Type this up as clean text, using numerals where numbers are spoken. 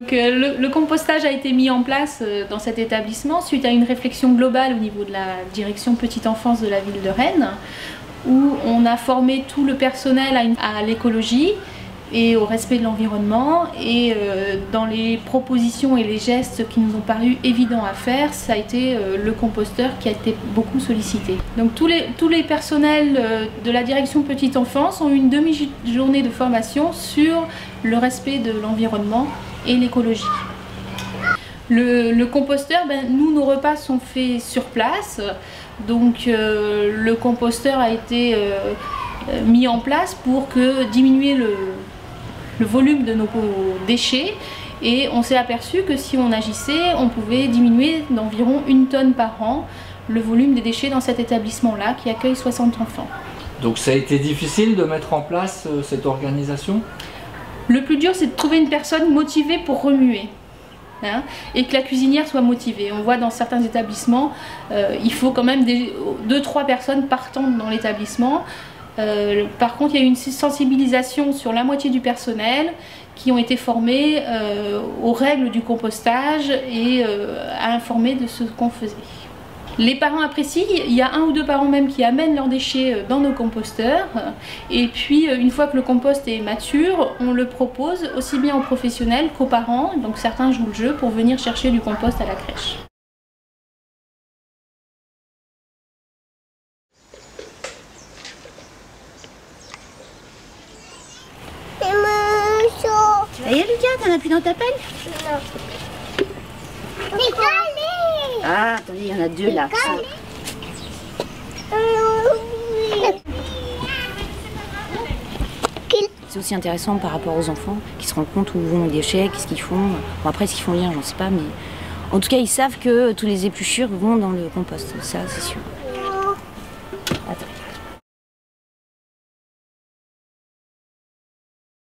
Le compostage a été mis en place dans cet établissement suite à une réflexion globale au niveau de la direction petite enfance de la ville de Rennes, où on a formé tout le personnel à l'écologie et au respect de l'environnement, et dans les propositions et les gestes qui nous ont paru évidents à faire, ça a été le composteur qui a été beaucoup sollicité. Donc tous les personnels de la direction petite enfance ont eu une demi-journée de formation sur le respect de l'environnement et l'écologie. Le composteur, nous, nos repas sont faits sur place, donc le composteur a été mis en place pour diminuer le volume de nos déchets, et on s'est aperçu que si on agissait, on pouvait diminuer d'environ 1 tonne par an le volume des déchets dans cet établissement-là qui accueille 60 enfants. Donc ça a été difficile de mettre en place cette organisation ? Le plus dur, c'est de trouver une personne motivée pour remuer, hein, et que la cuisinière soit motivée. On voit dans certains établissements, il faut quand même 2-3 personnes partantes dans l'établissement. Par contre, il y a eu une sensibilisation sur la moitié du personnel qui ont été formés aux règles du compostage et à informer de ce qu'on faisait. Les parents apprécient, il y a 1 ou 2 parents même qui amènent leurs déchets dans nos composteurs, et puis une fois que le compost est mature, on le propose aussi bien aux professionnels qu'aux parents, donc certains jouent le jeu pour venir chercher du compost à la crèche. Ça y est, Lucas, t'en as plus dans ta pelle? Non. Ah, attendez, il y en a 2 là. C'est aussi intéressant par rapport aux enfants qui se rendent compte où vont les déchets, qu'est-ce qu'ils font. Bon, après, ce qu'ils font rien, j'en sais pas, mais en tout cas, ils savent que tous les épluchures vont dans le compost, ça c'est sûr.